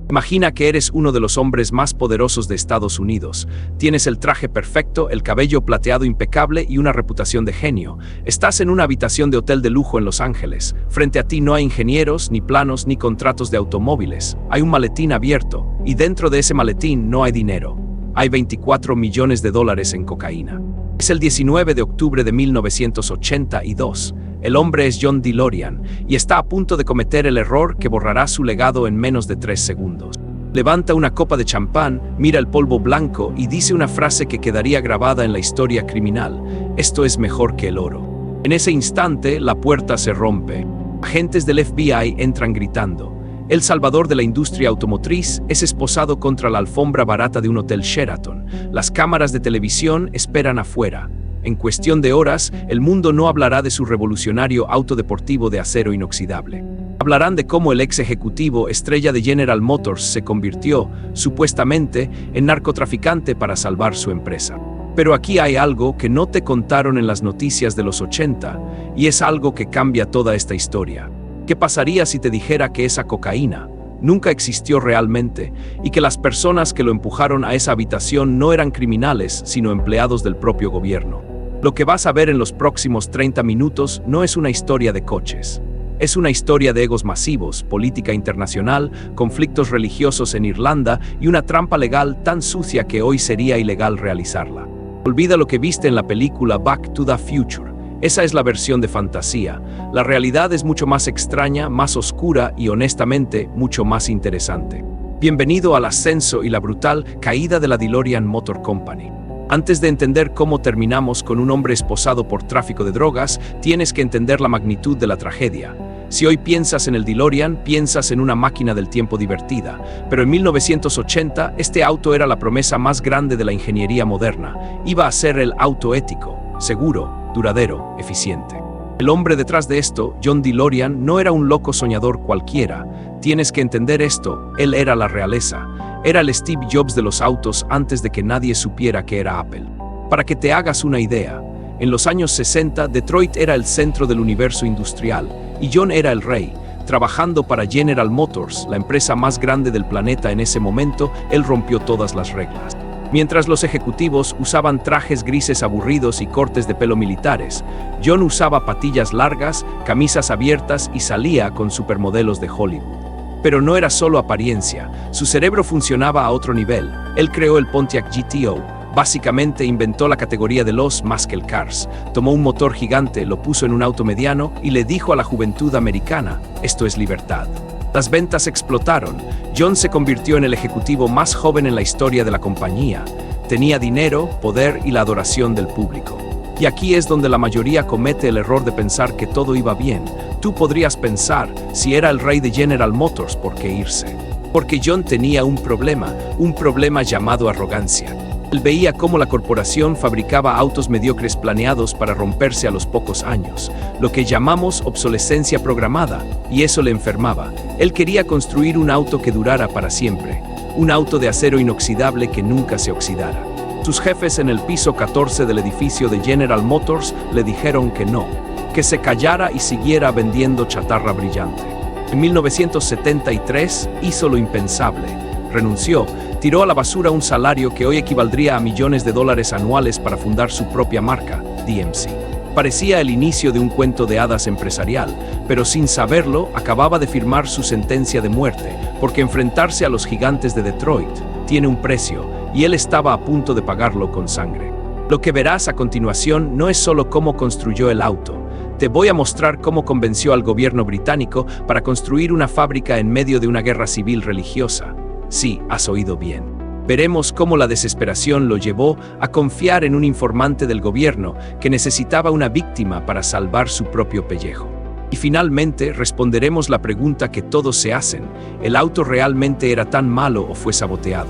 Imagina que eres uno de los hombres más poderosos de Estados Unidos. Tienes el traje perfecto, el cabello plateado impecable y una reputación de genio. Estás en una habitación de hotel de lujo en Los Ángeles. Frente a ti no hay ingenieros, ni planos, ni contratos de automóviles. Hay un maletín abierto, y dentro de ese maletín no hay dinero. Hay $24 millones en cocaína. Es el 19 de octubre de 1982. El hombre es John DeLorean y está a punto de cometer el error que borrará su legado en menos de 3 segundos. Levanta una copa de champán, mira el polvo blanco y dice una frase que quedaría grabada en la historia criminal: esto es mejor que el oro. En ese instante, la puerta se rompe. Agentes del FBI entran gritando. El salvador de la industria automotriz es esposado contra la alfombra barata de un hotel Sheraton. Las cámaras de televisión esperan afuera. En cuestión de horas, el mundo no hablará de su revolucionario auto deportivo de acero inoxidable. Hablarán de cómo el ex ejecutivo estrella de General Motors se convirtió, supuestamente, en narcotraficante para salvar su empresa. Pero aquí hay algo que no te contaron en las noticias de los 80, y es algo que cambia toda esta historia. ¿Qué pasaría si te dijera que esa cocaína nunca existió realmente y que las personas que lo empujaron a esa habitación no eran criminales, sino empleados del propio gobierno? Lo que vas a ver en los próximos 30 minutos no es una historia de coches. Es una historia de egos masivos, política internacional, conflictos religiosos en Irlanda y una trampa legal tan sucia que hoy sería ilegal realizarla. Olvida lo que viste en la película Back to the Future. Esa es la versión de fantasía. La realidad es mucho más extraña, más oscura y, honestamente, mucho más interesante. Bienvenido al ascenso y la brutal caída de la DeLorean Motor Company. Antes de entender cómo terminamos con un hombre esposado por tráfico de drogas, tienes que entender la magnitud de la tragedia. Si hoy piensas en el DeLorean, piensas en una máquina del tiempo divertida. Pero en 1980, este auto era la promesa más grande de la ingeniería moderna. Iba a ser el auto ético, seguro, duradero, eficiente. El hombre detrás de esto, John DeLorean, no era un loco soñador cualquiera. Tienes que entender esto, él era la realeza. Era el Steve Jobs de los autos antes de que nadie supiera que era Apple. Para que te hagas una idea, en los años 60, Detroit era el centro del universo industrial, y John era el rey. Trabajando para General Motors, la empresa más grande del planeta en ese momento, él rompió todas las reglas. Mientras los ejecutivos usaban trajes grises aburridos y cortes de pelo militares, John usaba patillas largas, camisas abiertas y salía con supermodelos de Hollywood. Pero no era solo apariencia, su cerebro funcionaba a otro nivel. Él creó el Pontiac GTO, básicamente inventó la categoría de los muscle cars, tomó un motor gigante, lo puso en un auto mediano y le dijo a la juventud americana: esto es libertad. Las ventas explotaron. John se convirtió en el ejecutivo más joven en la historia de la compañía. Tenía dinero, poder y la adoración del público. Y aquí es donde la mayoría comete el error de pensar que todo iba bien. Tú podrías pensar, si era el rey de General Motors, ¿por qué irse? Porque John tenía un problema llamado arrogancia. Él veía cómo la corporación fabricaba autos mediocres planeados para romperse a los pocos años, lo que llamamos obsolescencia programada, y eso le enfermaba. Él quería construir un auto que durara para siempre, un auto de acero inoxidable que nunca se oxidara. Sus jefes en el piso 14 del edificio de General Motors le dijeron que no, que se callara y siguiera vendiendo chatarra brillante. En 1973 hizo lo impensable. Renunció, tiró a la basura un salario que hoy equivaldría a millones de dólares anuales para fundar su propia marca, DMC. Parecía el inicio de un cuento de hadas empresarial, pero sin saberlo acababa de firmar su sentencia de muerte, porque enfrentarse a los gigantes de Detroit tiene un precio, y él estaba a punto de pagarlo con sangre. Lo que verás a continuación no es solo cómo construyó el auto. Te voy a mostrar cómo convenció al gobierno británico para construir una fábrica en medio de una guerra civil religiosa. Sí, has oído bien. Veremos cómo la desesperación lo llevó a confiar en un informante del gobierno que necesitaba una víctima para salvar su propio pellejo. Y finalmente responderemos la pregunta que todos se hacen: ¿el auto realmente era tan malo o fue saboteado?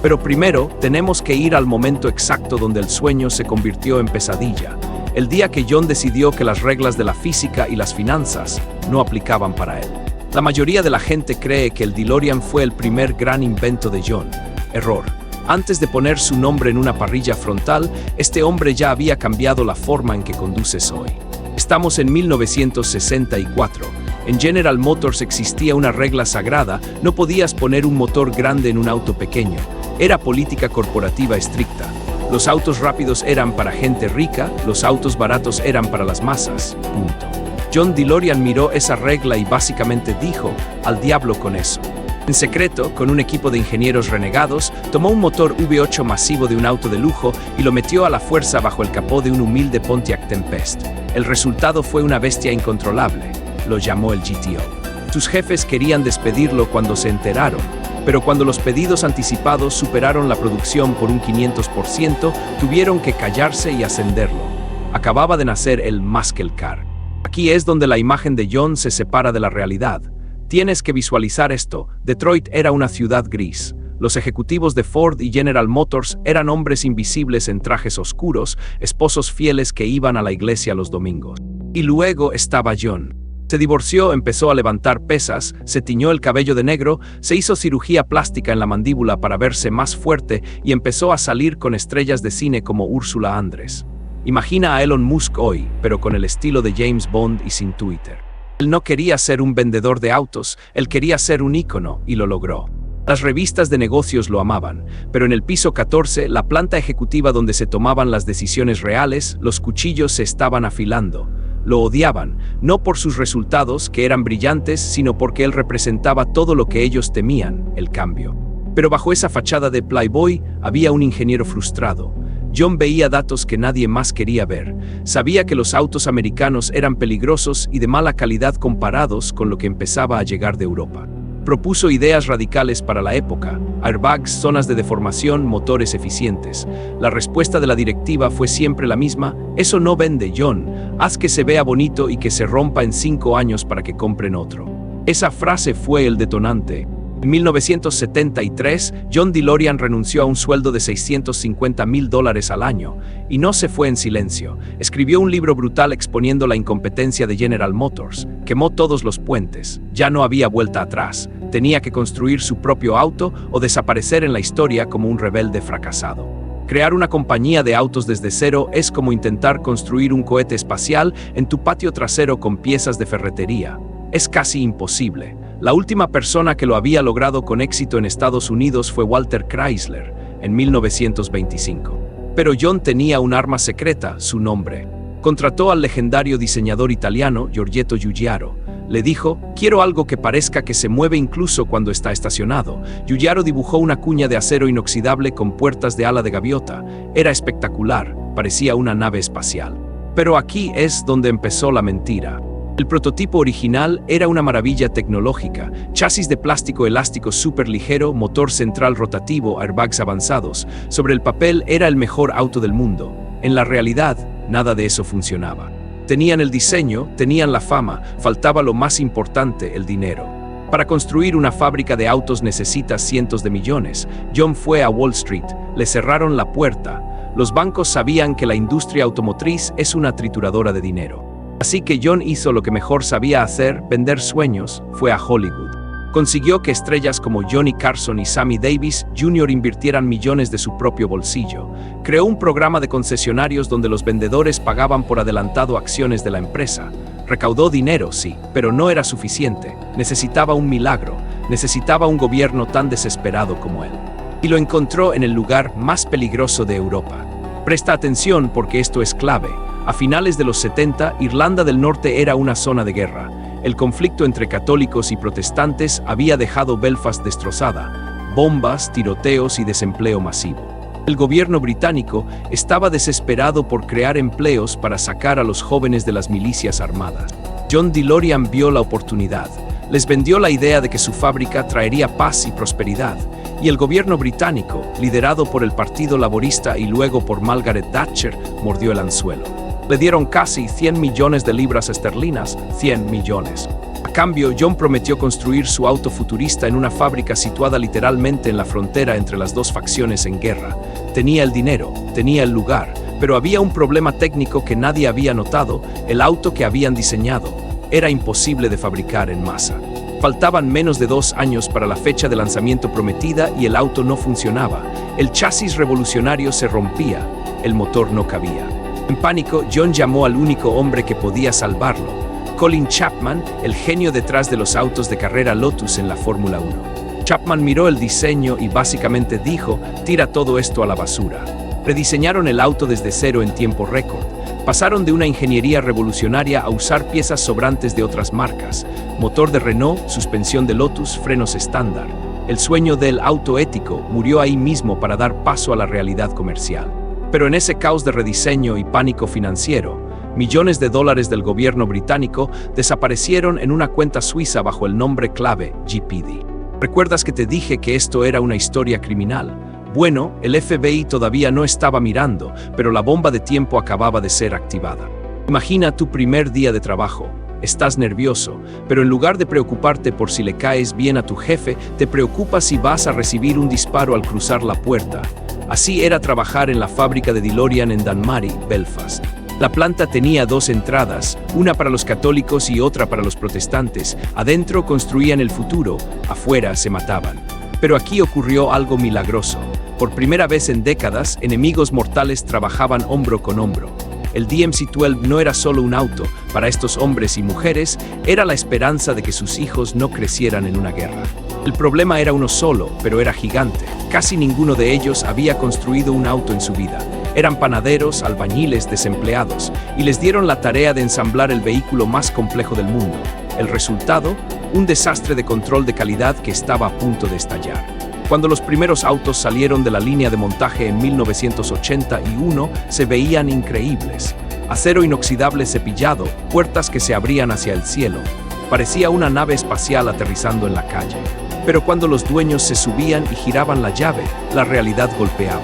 Pero primero tenemos que ir al momento exacto donde el sueño se convirtió en pesadilla, el día que John decidió que las reglas de la física y las finanzas no aplicaban para él. La mayoría de la gente cree que el DeLorean fue el primer gran invento de John. Error. Antes de poner su nombre en una parrilla frontal, este hombre ya había cambiado la forma en que conduces hoy. Estamos en 1964, En General Motors existía una regla sagrada: no podías poner un motor grande en un auto pequeño. Era política corporativa estricta. Los autos rápidos eran para gente rica, los autos baratos eran para las masas. Punto. John DeLorean miró esa regla y básicamente dijo: al diablo con eso. En secreto, con un equipo de ingenieros renegados, tomó un motor V8 masivo de un auto de lujo y lo metió a la fuerza bajo el capó de un humilde Pontiac Tempest. El resultado fue una bestia incontrolable. Lo llamó el GTO. Sus jefes querían despedirlo cuando se enteraron, pero cuando los pedidos anticipados superaron la producción por un 500%, tuvieron que callarse y ascenderlo. Acababa de nacer el Muscle Car. Aquí es donde la imagen de John se separa de la realidad. Tienes que visualizar esto. Detroit era una ciudad gris. Los ejecutivos de Ford y General Motors eran hombres invisibles en trajes oscuros, esposos fieles que iban a la iglesia los domingos. Y luego estaba John. Se divorció, empezó a levantar pesas, se tiñó el cabello de negro, se hizo cirugía plástica en la mandíbula para verse más fuerte y empezó a salir con estrellas de cine como Úrsula Andress. Imagina a Elon Musk hoy, pero con el estilo de James Bond y sin Twitter. Él no quería ser un vendedor de autos, él quería ser un ícono, y lo logró. Las revistas de negocios lo amaban, pero en el piso 14, la planta ejecutiva donde se tomaban las decisiones reales, los cuchillos se estaban afilando. Lo odiaban, no por sus resultados, que eran brillantes, sino porque él representaba todo lo que ellos temían, el cambio. Pero bajo esa fachada de playboy, había un ingeniero frustrado. John veía datos que nadie más quería ver. Sabía que los autos americanos eran peligrosos y de mala calidad comparados con lo que empezaba a llegar de Europa. Propuso ideas radicales para la época: airbags, zonas de deformación, motores eficientes. La respuesta de la directiva fue siempre la misma: eso no vende, John. Haz que se vea bonito y que se rompa en 5 años para que compren otro. Esa frase fue el detonante. En 1973, John DeLorean renunció a un sueldo de $650,000 al año, y no se fue en silencio. Escribió un libro brutal exponiendo la incompetencia de General Motors. Quemó todos los puentes. Ya no había vuelta atrás. Tenía que construir su propio auto o desaparecer en la historia como un rebelde fracasado. Crear una compañía de autos desde cero es como intentar construir un cohete espacial en tu patio trasero con piezas de ferretería. Es casi imposible. La última persona que lo había logrado con éxito en Estados Unidos fue Walter Chrysler, en 1925. Pero John tenía un arma secreta: su nombre. Contrató al legendario diseñador italiano Giorgetto Giugiaro. Le dijo: quiero algo que parezca que se mueve incluso cuando está estacionado. Giugiaro dibujó una cuña de acero inoxidable con puertas de ala de gaviota. Era espectacular, parecía una nave espacial. Pero aquí es donde empezó la mentira. El prototipo original era una maravilla tecnológica: chasis de plástico elástico súper ligero, motor central rotativo, airbags avanzados. Sobre el papel era el mejor auto del mundo. En la realidad, nada de eso funcionaba. Tenían el diseño, tenían la fama, faltaba lo más importante: el dinero. Para construir una fábrica de autos necesitas cientos de millones. John fue a Wall Street, le cerraron la puerta. Los bancos sabían que la industria automotriz es una trituradora de dinero. Así que John hizo lo que mejor sabía hacer: vender sueños. Fue a Hollywood. Consiguió que estrellas como Johnny Carson y Sammy Davis Jr. invirtieran millones de su propio bolsillo. Creó un programa de concesionarios donde los vendedores pagaban por adelantado acciones de la empresa. Recaudó dinero, sí, pero no era suficiente. Necesitaba un milagro. Necesitaba un gobierno tan desesperado como él. Y lo encontró en el lugar más peligroso de Europa. Presta atención porque esto es clave. A finales de los 70, Irlanda del Norte era una zona de guerra. El conflicto entre católicos y protestantes había dejado Belfast destrozada. Bombas, tiroteos y desempleo masivo. El gobierno británico estaba desesperado por crear empleos para sacar a los jóvenes de las milicias armadas. John DeLorean vio la oportunidad. Les vendió la idea de que su fábrica traería paz y prosperidad. Y el gobierno británico, liderado por el Partido Laborista y luego por Margaret Thatcher, mordió el anzuelo. Le dieron casi 100 millones de libras esterlinas, 100 millones. A cambio, John prometió construir su auto futurista en una fábrica situada literalmente en la frontera entre las dos facciones en guerra. Tenía el dinero, tenía el lugar, pero había un problema técnico que nadie había notado: el auto que habían diseñado era imposible de fabricar en masa. Faltaban menos de 2 años para la fecha de lanzamiento prometida y el auto no funcionaba. El chasis revolucionario se rompía, el motor no cabía. En pánico, John llamó al único hombre que podía salvarlo: Colin Chapman, el genio detrás de los autos de carrera Lotus en la Fórmula 1. Chapman miró el diseño y básicamente dijo: tira todo esto a la basura. Rediseñaron el auto desde cero en tiempo récord. Pasaron de una ingeniería revolucionaria a usar piezas sobrantes de otras marcas: motor de Renault, suspensión de Lotus, frenos estándar. El sueño del auto ético murió ahí mismo para dar paso a la realidad comercial. Pero en ese caos de rediseño y pánico financiero, millones de dólares del gobierno británico desaparecieron en una cuenta suiza bajo el nombre clave GPD. ¿Recuerdas que te dije que esto era una historia criminal? Bueno, el FBI todavía no estaba mirando, pero la bomba de tiempo acababa de ser activada. Imagina tu primer día de trabajo. Estás nervioso, pero en lugar de preocuparte por si le caes bien a tu jefe, te preocupas si vas a recibir un disparo al cruzar la puerta. Así era trabajar en la fábrica de DeLorean en Dunmurry, Belfast. La planta tenía dos entradas, una para los católicos y otra para los protestantes. Adentro construían el futuro, afuera se mataban. Pero aquí ocurrió algo milagroso. Por primera vez en décadas, enemigos mortales trabajaban hombro con hombro. El DMC-12 no era solo un auto, para estos hombres y mujeres, era la esperanza de que sus hijos no crecieran en una guerra. El problema era uno solo, pero era gigante. Casi ninguno de ellos había construido un auto en su vida. Eran panaderos, albañiles, desempleados, y les dieron la tarea de ensamblar el vehículo más complejo del mundo. El resultado, un desastre de control de calidad que estaba a punto de estallar. Cuando los primeros autos salieron de la línea de montaje en 1981, se veían increíbles. Acero inoxidable cepillado, puertas que se abrían hacia el cielo. Parecía una nave espacial aterrizando en la calle. Pero cuando los dueños se subían y giraban la llave, la realidad golpeaba.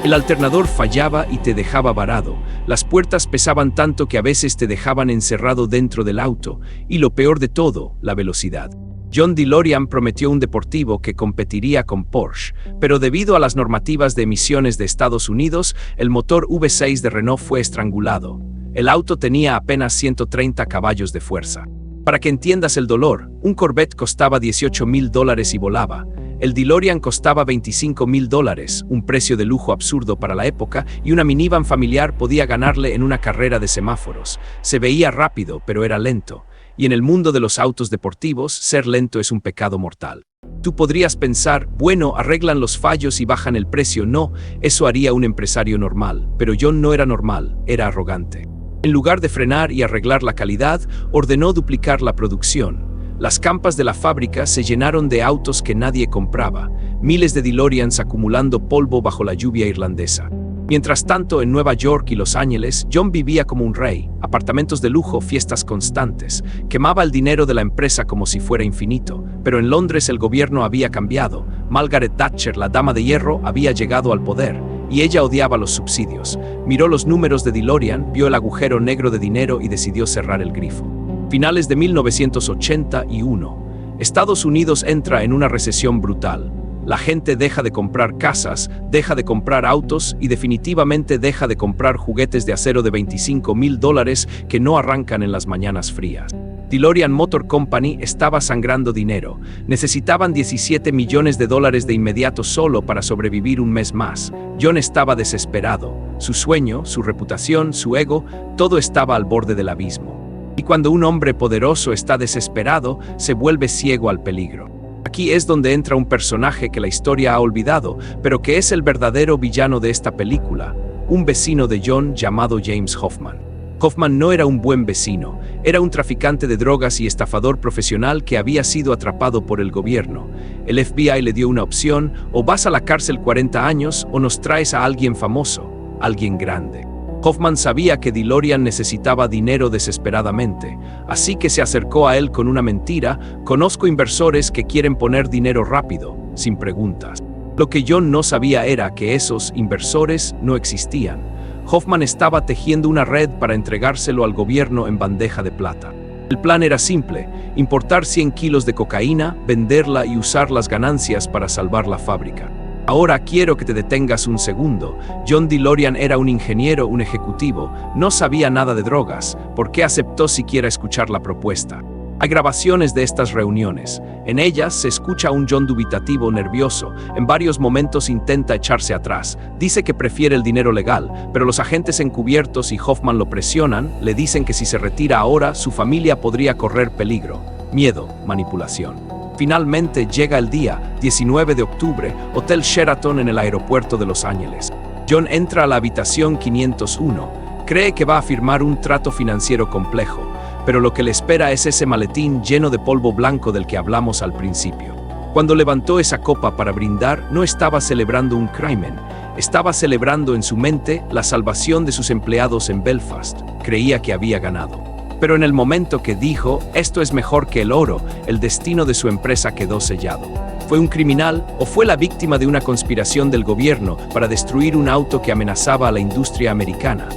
El alternador fallaba y te dejaba varado. Las puertas pesaban tanto que a veces te dejaban encerrado dentro del auto. Y lo peor de todo, la velocidad. John DeLorean prometió un deportivo que competiría con Porsche, pero debido a las normativas de emisiones de Estados Unidos, el motor V6 de Renault fue estrangulado. El auto tenía apenas 130 caballos de fuerza. Para que entiendas el dolor, un Corvette costaba $18,000 y volaba. El DeLorean costaba $25,000, un precio de lujo absurdo para la época, y una minivan familiar podía ganarle en una carrera de semáforos. Se veía rápido, pero era lento. Y en el mundo de los autos deportivos, ser lento es un pecado mortal. Tú podrías pensar, bueno, arreglan los fallos y bajan el precio. No, eso haría un empresario normal. Pero John no era normal, era arrogante. En lugar de frenar y arreglar la calidad, ordenó duplicar la producción. Las campas de la fábrica se llenaron de autos que nadie compraba, miles de DeLoreans acumulando polvo bajo la lluvia irlandesa. Mientras tanto, en Nueva York y Los Ángeles, John vivía como un rey, apartamentos de lujo, fiestas constantes, quemaba el dinero de la empresa como si fuera infinito. Pero en Londres el gobierno había cambiado. Margaret Thatcher, la dama de hierro, había llegado al poder, y ella odiaba los subsidios. Miró los números de DeLorean, vio el agujero negro de dinero y decidió cerrar el grifo. Finales de 1981, Estados Unidos entra en una recesión brutal. La gente deja de comprar casas, deja de comprar autos y definitivamente deja de comprar juguetes de acero de $25,000 que no arrancan en las mañanas frías. DeLorean Motor Company estaba sangrando dinero. Necesitaban $17 millones de inmediato solo para sobrevivir un mes más. John estaba desesperado. Su sueño, su reputación, su ego, todo estaba al borde del abismo. Y cuando un hombre poderoso está desesperado, se vuelve ciego al peligro. Aquí es donde entra un personaje que la historia ha olvidado, pero que es el verdadero villano de esta película, un vecino de John llamado James Hoffman. Hoffman no era un buen vecino, era un traficante de drogas y estafador profesional que había sido atrapado por el gobierno. El FBI le dio una opción: o vas a la cárcel 40 años o nos traes a alguien famoso, alguien grande. Hoffman sabía que DeLorean necesitaba dinero desesperadamente, así que se acercó a él con una mentira: conozco inversores que quieren poner dinero rápido, sin preguntas. Lo que John no sabía era que esos inversores no existían. Hoffman estaba tejiendo una red para entregárselo al gobierno en bandeja de plata. El plan era simple: importar 100 kilos de cocaína, venderla y usar las ganancias para salvar la fábrica. Ahora quiero que te detengas un segundo. John DeLorean era un ingeniero, un ejecutivo, no sabía nada de drogas. ¿Por qué aceptó siquiera escuchar la propuesta? Hay grabaciones de estas reuniones. En ellas se escucha a un John dubitativo, nervioso. En varios momentos intenta echarse atrás. Dice que prefiere el dinero legal, pero los agentes encubiertos y Hoffman lo presionan, le dicen que si se retira ahora, su familia podría correr peligro. Miedo, manipulación. Finalmente llega el día, 19 de octubre, Hotel Sheraton en el aeropuerto de Los Ángeles. John entra a la habitación 501. Cree que va a firmar un trato financiero complejo, pero lo que le espera es ese maletín lleno de polvo blanco del que hablamos al principio. Cuando levantó esa copa para brindar, no estaba celebrando un crimen, estaba celebrando en su mente la salvación de sus empleados en Belfast. Creía que había ganado. Pero en el momento que dijo, esto es mejor que el oro, el destino de su empresa quedó sellado. ¿Fue un criminal o fue la víctima de una conspiración del gobierno para destruir un auto que amenazaba a la industria americana?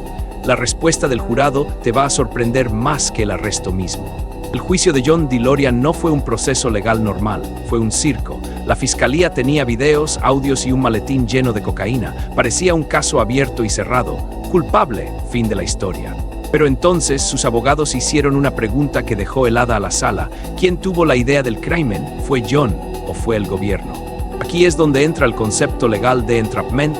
La respuesta del jurado te va a sorprender más que el arresto mismo. El juicio de John DeLorean no fue un proceso legal normal, fue un circo. La fiscalía tenía videos, audios y un maletín lleno de cocaína. Parecía un caso abierto y cerrado. Culpable, fin de la historia. Pero entonces sus abogados hicieron una pregunta que dejó helada a la sala. ¿Quién tuvo la idea del crimen? ¿Fue John o fue el gobierno? Aquí es donde entra el concepto legal de entrapment.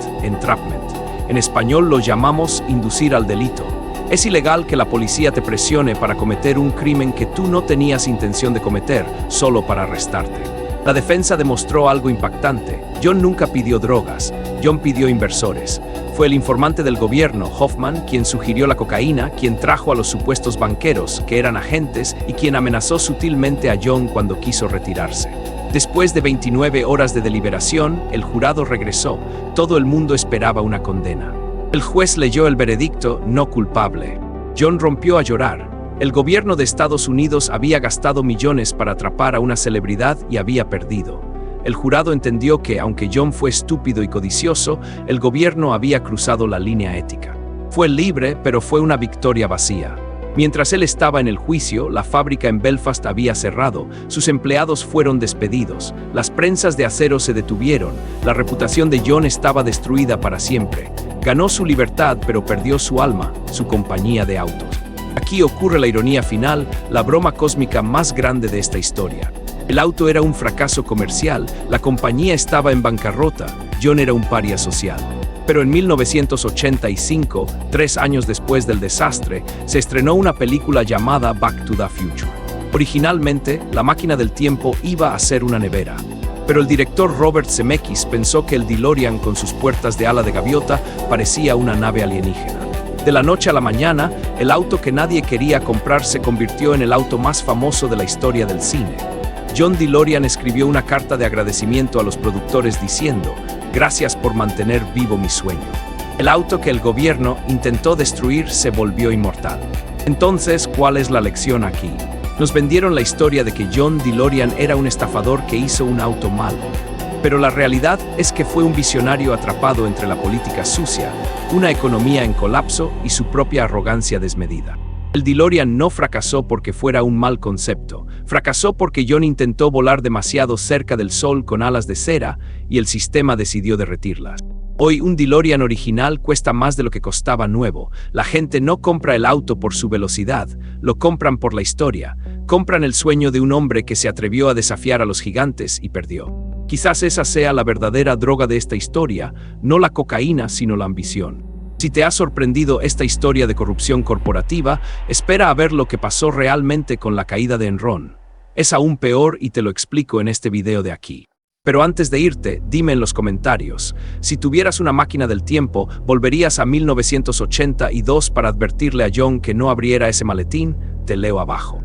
En español lo llamamos inducir al delito. Es ilegal que la policía te presione para cometer un crimen que tú no tenías intención de cometer, solo para arrestarte. La defensa demostró algo impactante. John nunca pidió drogas, John pidió inversores. Fue el informante del gobierno, Hoffman, quien sugirió la cocaína, quien trajo a los supuestos banqueros, que eran agentes, y quien amenazó sutilmente a John cuando quiso retirarse. Después de 29 horas de deliberación, el jurado regresó. Todo el mundo esperaba una condena. El juez leyó el veredicto, no culpable. John rompió a llorar. El gobierno de Estados Unidos había gastado millones para atrapar a una celebridad y había perdido. El jurado entendió que, aunque John fue estúpido y codicioso, el gobierno había cruzado la línea ética. Fue libre, pero fue una victoria vacía. Mientras él estaba en el juicio, la fábrica en Belfast había cerrado, sus empleados fueron despedidos, las prensas de acero se detuvieron, la reputación de John estaba destruida para siempre. Ganó su libertad, pero perdió su alma, su compañía de autos. Aquí ocurre la ironía final, la broma cósmica más grande de esta historia. El auto era un fracaso comercial, la compañía estaba en bancarrota, John era un paria social. Pero en 1985, 3 años después del desastre, se estrenó una película llamada Back to the Future. Originalmente, la máquina del tiempo iba a ser una nevera. Pero el director Robert Zemeckis pensó que el DeLorean con sus puertas de ala de gaviota parecía una nave alienígena. De la noche a la mañana, el auto que nadie quería comprar se convirtió en el auto más famoso de la historia del cine. John DeLorean escribió una carta de agradecimiento a los productores diciendo: «Gracias por mantener vivo mi sueño». El auto que el gobierno intentó destruir se volvió inmortal. Entonces, ¿cuál es la lección aquí? Nos vendieron la historia de que John DeLorean era un estafador que hizo un auto malo. Pero la realidad es que fue un visionario atrapado entre la política sucia, una economía en colapso y su propia arrogancia desmedida. El DeLorean no fracasó porque fuera un mal concepto, fracasó porque John intentó volar demasiado cerca del sol con alas de cera y el sistema decidió derretirlas. Hoy un DeLorean original cuesta más de lo que costaba nuevo. La gente no compra el auto por su velocidad, lo compran por la historia. Compran el sueño de un hombre que se atrevió a desafiar a los gigantes y perdió. Quizás esa sea la verdadera droga de esta historia, no la cocaína, sino la ambición. Si te ha sorprendido esta historia de corrupción corporativa, espera a ver lo que pasó realmente con la caída de Enron. Es aún peor y te lo explico en este video de aquí. Pero antes de irte, dime en los comentarios, si tuvieras una máquina del tiempo, ¿volverías a 1982 para advertirle a John que no abriera ese maletín? Te leo abajo.